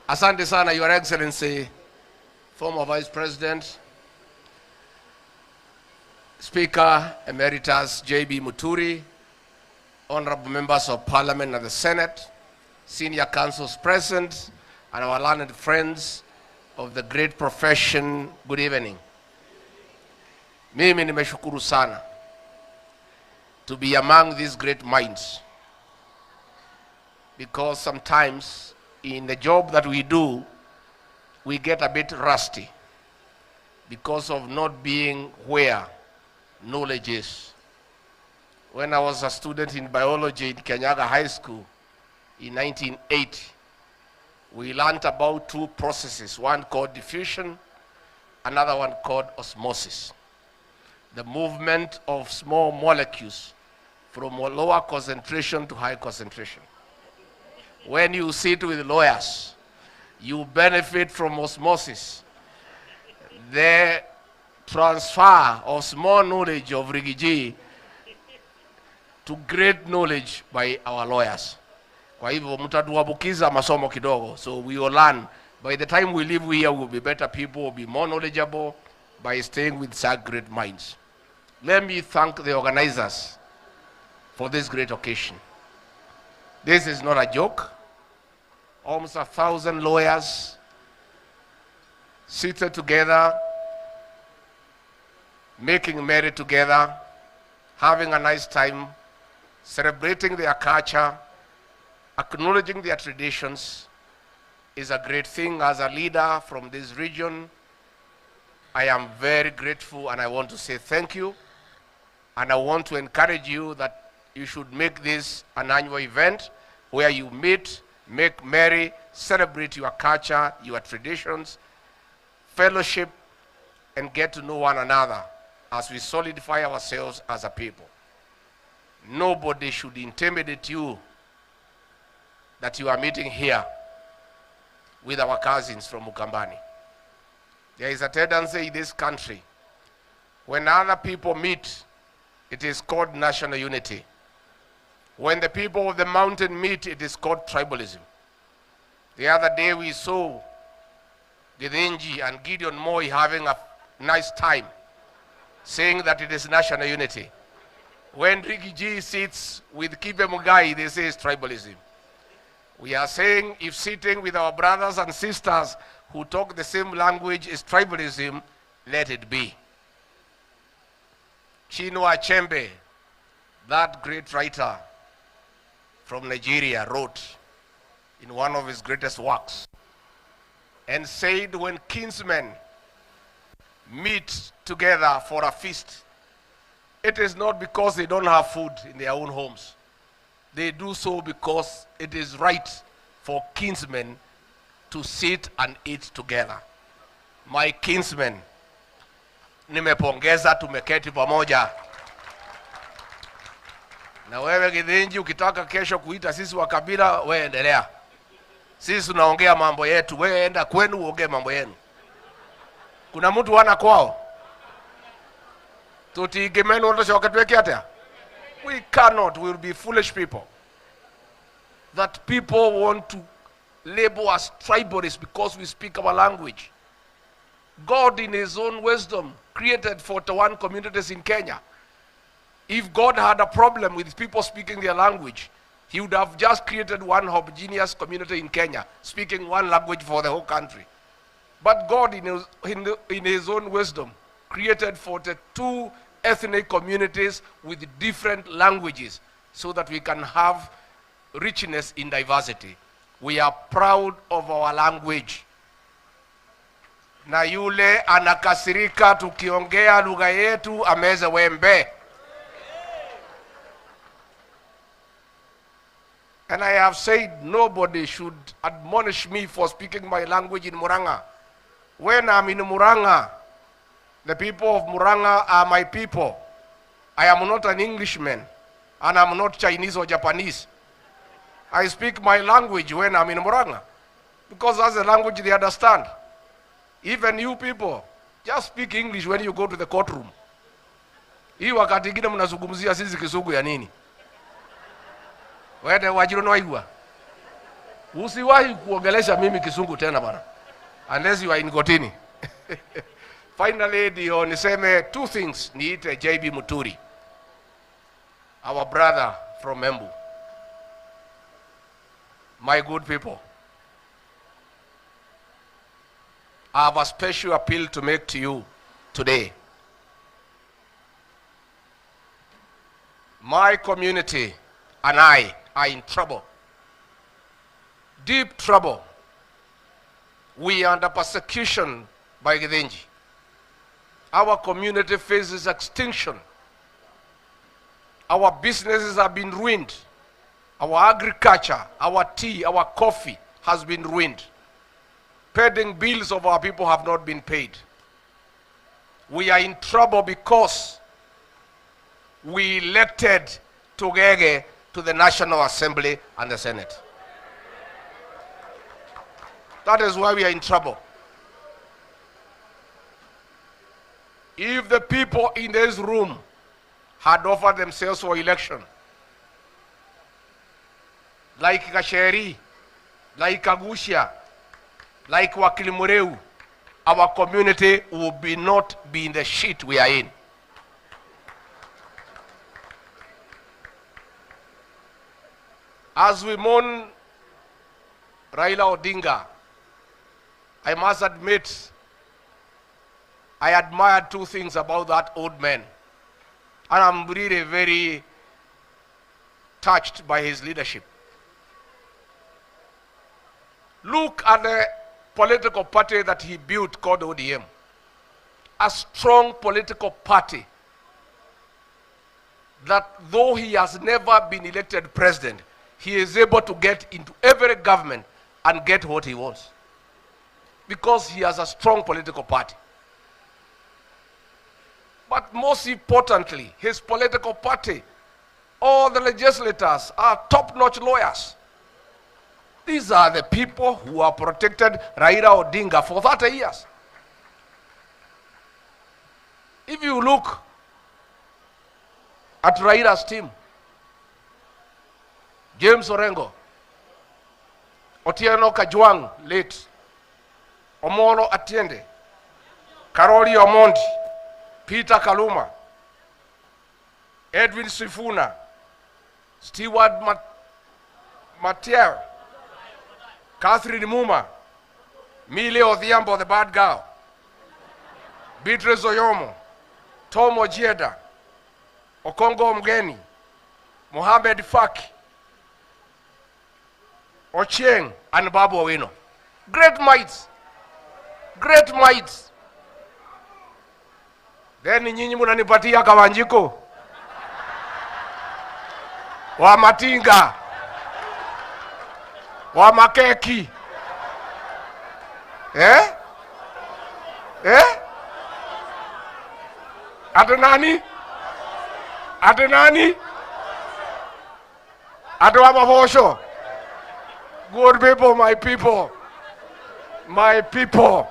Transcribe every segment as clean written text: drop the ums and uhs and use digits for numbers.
Asante sana, Your Excellency, former Vice President, Speaker Emeritus J.B. Muturi, honorable members of Parliament and the Senate, senior councils present, and our learned friends of the great profession, good evening. Mimi nimeshukuru sana to be among these great minds, because sometimes in the job that we do, we get a bit rusty because of not being where knowledge is. When I was a student in biology in Kenyatta High School in 1980, we learned about two processes, one called diffusion, another one called osmosis. The movement of small molecules from a lower concentration to high concentration. When you sit with lawyers, you benefit from osmosis. The transfer of small knowledge of rigiji to great knowledge by our lawyers. Kwa hivyo mtatuabukiza masomo kidogo. So we will learn. By the time we leave here, we will be better people, will be more knowledgeable by staying with such great minds. Let me thank the organizers for this great occasion. This is not a joke. Almost 1,000 lawyers seated together, making merry together, having a nice time, celebrating their culture, acknowledging their traditions is a great thing. As a leader from this region, I am very grateful, and I want to say thank you. And I want to encourage you that you should make this an annual event where you meet, make merry, celebrate your culture, your traditions, fellowship, and get to know one another as we solidify ourselves as a people. Nobody should intimidate you that you are meeting here with our cousins from Ukambani. There is a tendency in this country, when other people meet, it is called national unity. When the people of the mountain meet, it is called tribalism. The other day we saw Githinji and Gideon Moi having a nice time, saying that it is national unity. When Rigiji sits with Kibe Mugai, they say it's tribalism. We are saying if sitting with our brothers and sisters who talk the same language is tribalism, let it be. Chinua Achebe, that great writer from Nigeria, wrote in one of his greatest works and said, when kinsmen meet together for a feast, it is not because they don't have food in their own homes. They do so because it is right for kinsmen to sit and eat together. My kinsmen, nimepongeza tumeketi pamoja. Na wewe Githinji, ukitaka kesho kuita sisi wa kabila, wewe endelea. Sisi tunaongea mambo yetu, wewe enda kwenu uongee mambo yenu. Kuna mtu wana kwao? Tutigimeni wote shoketweke hata? We cannot, we will be foolish people. That people want to label us tribalists because we speak our language. God in his own wisdom created 41 communities in Kenya. If God had a problem with people speaking their language, he would have just created one homogeneous community in Kenya, speaking one language for the whole country. But God in his own wisdom created 42 ethnic communities with different languages so that we can have richness in diversity. We are proud of our language. Na yule anakasirika tukiongea lugha yetu ameze wembe. And I have said nobody should admonish me for speaking my language in Muranga. When I'm in Muranga, the people of Muranga are my people. I am not an Englishman, and I'm not Chinese or Japanese. I speak my language when I'm in Muranga, because that's the language they understand. Even you people, just speak English when you go to the courtroom. Hii wakati ingine mnazungumzia sisi Kisugu ya nini? Wewe wajiro no aigua. Usiwahi kuongelesha mimi kisungu tena bana, unless you are in Gotini. Finally, ndio niseme two things. Niite JB Muturi, our brother from Embu. My good people, I have a special appeal to make to you today. My community and I are in trouble, deep trouble. We are under persecution by Githinji. Our community faces extinction. Our businesses have been ruined. Our agriculture, our tea, our coffee has been ruined. Pending bills of our people have not been paid. We are in trouble because we elected Tugege to the National Assembly and the Senate. That is why we are in trouble. If the people in this room had offered themselves for election, like Gachagua, like Kagushia, like Wakilimureu, our community would not be in the shit we are in. As we mourn Raila Odinga, I must admit, I admire two things about that old man. And I'm really very touched by his leadership. Look at the political party that he built called ODM. A strong political party that though he has never been elected president, he is able to get into every government and get what he wants. Because he has a strong political party. But most importantly, his political party, all the legislators are top-notch lawyers. These are the people who have protected Raila Odinga for 30 years. If you look at Raila's team, James Orengo, Otieno Kajwang, late, Omolo Atiende, Karoli Omondi, Peter Kaluma, Edwin Sifuna, Stewart Matiel, Catherine Muma, Mile Odhiambo, the bad girl, Beatrice Oyomo, Tom Ojieda, Okongo Mgeni, Mohamed Faki, Ochieng, and Babu Owino. Great minds. Great minds. Then nyinyi munanipatia Kawanjiko wa Matinga wa Makeki. Ate nani? Ate nani? Ate wa Mavosho. Good people, my people. My people.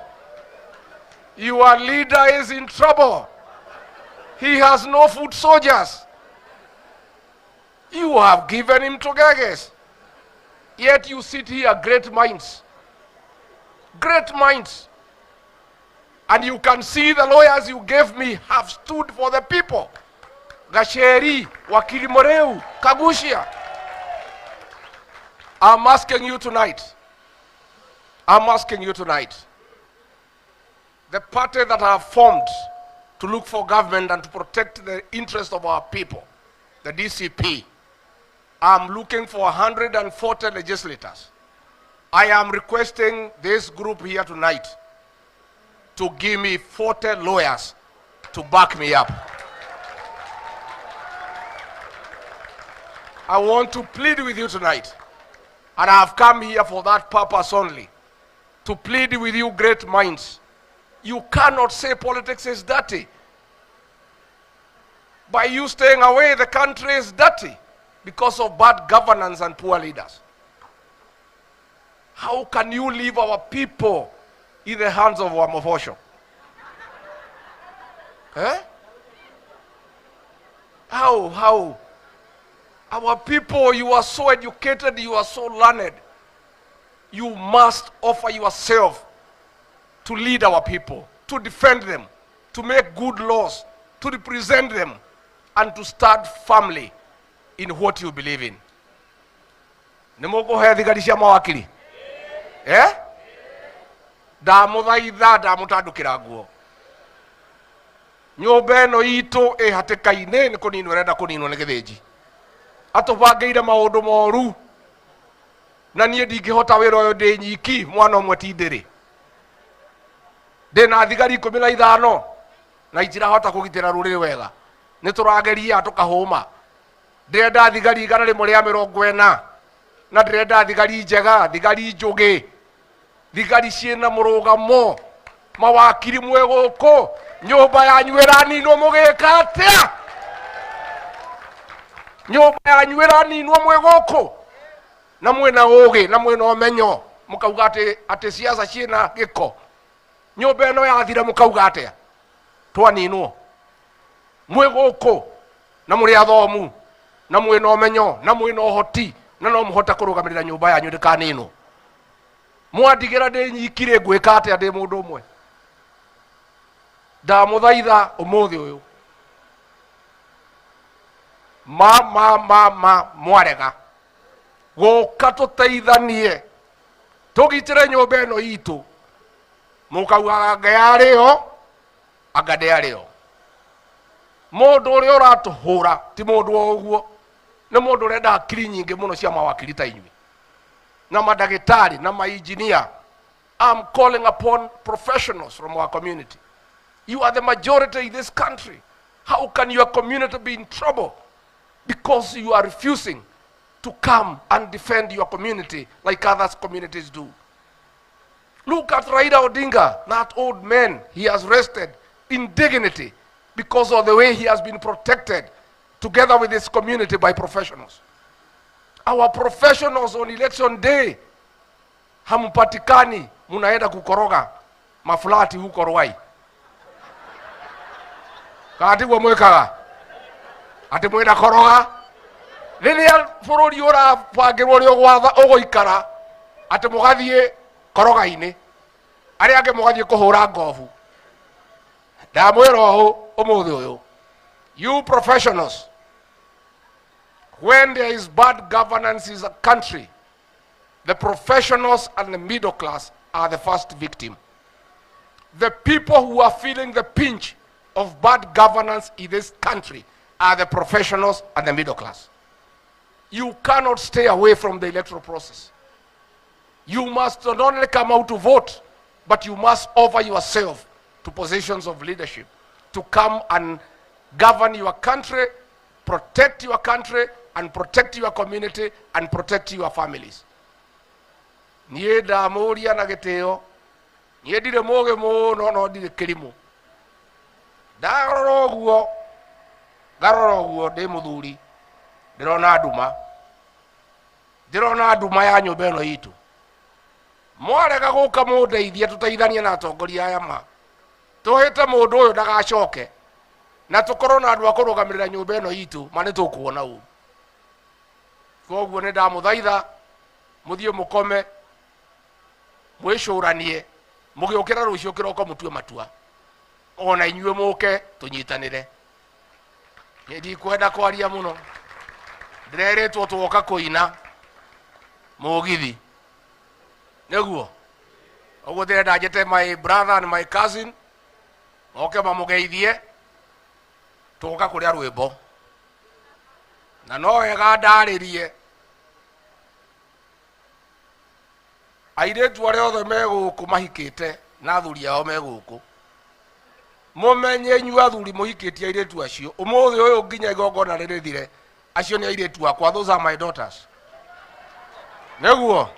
Your leader is in trouble. He has no foot soldiers. You have given him togeges. Yet you sit here, great minds. Great minds. And you can see the lawyers you gave me have stood for the people. Gachagua, Wakilimureu, Kagushia. I'm asking you tonight. I'm asking you tonight. The party that have formed to look for government and to protect the interest of our people, the DCP, I'm looking for 140 legislators. I am requesting this group here tonight to give me 40 lawyers to back me up. I want to plead with you tonight, and I have come here for that purpose only, to plead with you great minds. You cannot say politics is dirty. By you staying away, the country is dirty because of bad governance and poor leaders. How can you leave our people in the hands of our Mavosho? How? Our people, you are so educated, you are so learned. you must offer yourself to lead our people, to defend them, to make good laws, to represent them, and to start firmly in what you believe in. Nimoko hethigari cia mawakili? Da muthaitha da mutandukira nguo. Nyumba ino itu hatikaine ni kuninwo renda kuninwo ni githinji. Atubangeire maundu moru. Na nie ndingihota wira uyu ndi nyiki mwana umwe ti ndiri. Ndina thigari 15 na itirahota kugitira ruriri wega. Niturageria tukahuma. Ndenda thigari igana rimwe ria 40 na ndenda thigari njega, thigari njugi, thigari ciina murugamo, mawakiri mwe guku, nyumba yanyu iraninwo mugika atia? Nyumba yanyu iraninwo mwe guku na mwena ugi na mwena omenyo, mukauga ati siasa ciina giko. Nyumba ino yathira mukauga atia? Twaninwo mwe guku na muri athomu na mwena omenyo na mwena ohoti na no muhota kurugamirira nyumba yanyu ndikaninwo. Mwandigira ndi nyikire ngwika atia ndi mundu umwe? Ndamuthaitha umuthi uyu mwarega guka tuteithanie tugitire nyumba ino itu. Mukauga ngayario agadeario. Mundu uria uratuhura ti mundu oguo, ni mundu urenda akiri nyingi muno cia mawakili ta inyui na madagitari na engineer. I'm calling upon professionals from our community. You are the majority in this country. How can your community be in trouble because you are refusing to come and defend your community like other communities do? Look at Raila Odinga, that old man. He has rested in dignity because of the way he has been protected together with his community by professionals. Our professionals on election day, hampatikani, munaenda kukoroga maflati huko Ruai. Kati wa mwekaga ati mwenda koroga riria bururi ura pangirwo rio gwatha ugoikara ati mugathie koroga-ini aria ange mugathie kuhura ngovu. Ndamwira uyu umuthi uyu, you professionals, when there is bad governance in a country, the professionals and the middle class are the first victim. The people who are feeling the pinch of bad governance in this country are the professionals and the middle class. You cannot stay away from the electoral process. You must not only come out to vote, but you must offer yourself to positions of leadership, to come and govern your country, protect your country, and protect your community, and protect your families. Nie ndamuria na gitio, nie ndire muge muno no ndire kirimu. Ndarora uguo ndi muthuri, ndirona nduma ya nyumba ino itu. Mwarega guka mundeithia tuteithanie na atongoria aya ma. Tuhite mundu uyu ndagacoke na tukorwo na andu akurugamirira nyumba ino itu mani tukuona u. Koguo ni ndamuthaitha muthie mukome mwicuranie mugiukira rucio kiroko mutue matua. Ona inyue muke tunyitanire. Ndi kwenda kwaria muno. Ndireretwo tuoka kuina mugithi. Neguo. Oguo ndirenda njete my brother and my cousin oke mamugeithie tuoka kuria rwimbo. Na no wega ndaririe airetu aria othe meguku mahikite na athuri ao meguku. Mumenye inyue athuri muhikitie airetu acio umuthi uyu nginya igongona ririthire acio ni airetu akwa. Those are my daughters. Neguo.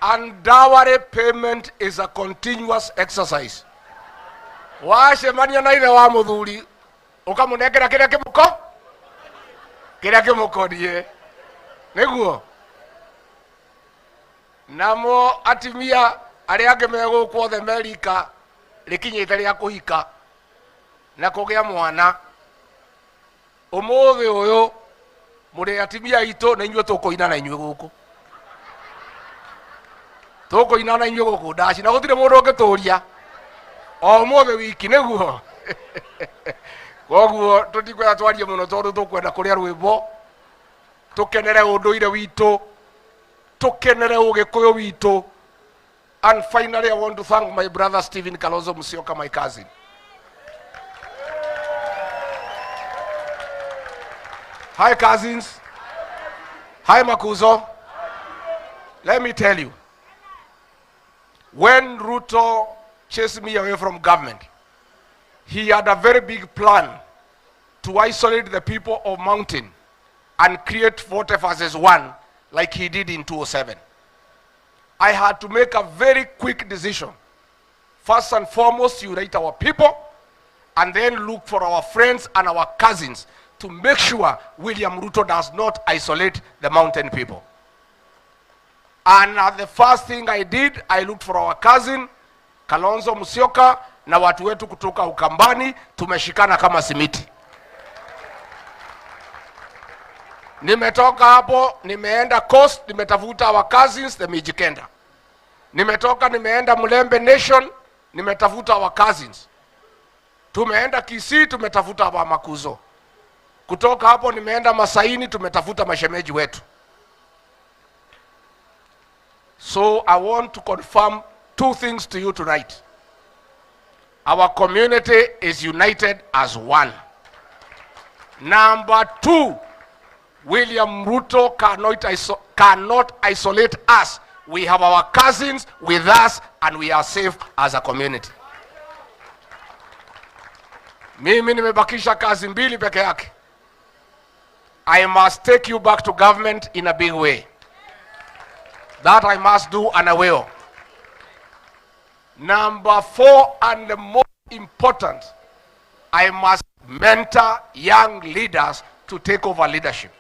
And dowry payment is a continuous exercise. Wacemania na ithe wa muthuri ukamunengera kiria kimuko die. Neguo. Namo atimia aria ange meguku othe Amerika rikinyite ria kuhika na kugia mwana. Umuthi uyu muri atimia itu na inyue tukuina na inyue guku. toko inana inyo goko dashi na gutire mundu ngetoria o mothe wiki neguo koguo tutikwenda twarie muno tondu tukwenda kuria rwimbo tukenere unduire witu tukenere ugikuyu witu. And finally, I want to thank my brother Stephen Kalonzo Musyoka, my cousin. Hi cousins. Hi Makuzo. Let me tell you, when Ruto chased me away from government, he had a very big plan to isolate the people of Mountain and create 40 versus 1 like he did in 2007. I had to make a very quick decision. First and foremost, unite our people, and then look for our friends and our cousins to make sure William Ruto does not isolate the Mountain people. And the first thing I did, I looked for our cousin Kalonzo Musyoka na watu wetu kutoka Ukambani. Tumeshikana kama simiti. Nimetoka hapo, nimeenda Coast, nimetafuta our cousins the Mijikenda. Nimetoka nimeenda Mulembe Nation, nimetafuta our cousins. Tumeenda Kisii, tumetafuta wa Makuzo. Kutoka hapo nimeenda Masaini, tumetafuta mashemeji wetu. So I want to confirm two things to you tonight. Our community is united as one. Number two, William Ruto cannot isolate us. We have our cousins with us and we are safe as a community. Mimi nimebakisha kazi mbili peke yake. I must take you back to government in a big way. That I must do and I will. Number four, and the most important, I must mentor young leaders to take over leadership.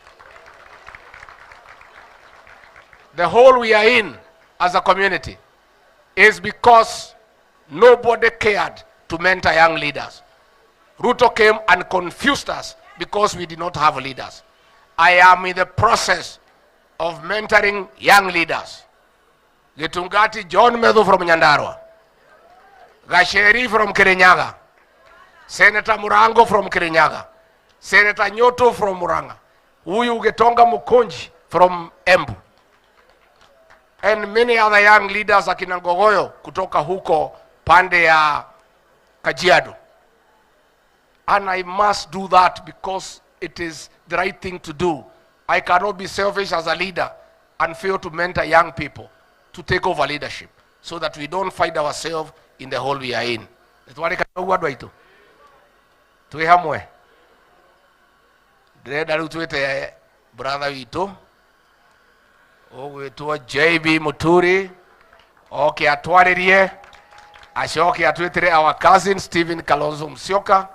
The hole we are in as a community is because nobody cared to mentor young leaders. Ruto came and confused us because we did not have leaders. I am in the process of mentoring young leaders. Gitungati John Medhu from Nyandarua, Gasheri from Kirinyaga, Senator Murango from Kirinyaga, Senator Nyoto from Muranga, Uyu Getonga Mukonji from Embu, and many other young leaders akina Ngogoyo kutoka huko pande ya Kajiado. And I must do that because it is the right thing to do. I cannot be selfish as a leader and fail to mentor young people to take over leadership so that we don't find ourselves in the hole we are in. Tuwe hamwe. Dreda lutuwete brother wito. Ogwetuwa JB Muturi. Okay, atwaririe. Ashoke atwetere our cousin Stephen Kalonzo Musyoka.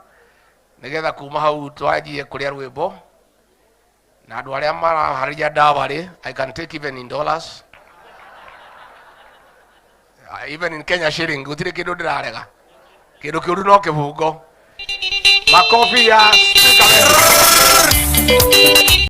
Nigetha kuma hau twajie kuria rwimbo. Na andu aria maraharija dawa ri, I can take even in dollars. Even in Kenya shilling, gutire kindu ndirarega. Kindu kiuru no kibungo. Makofi ya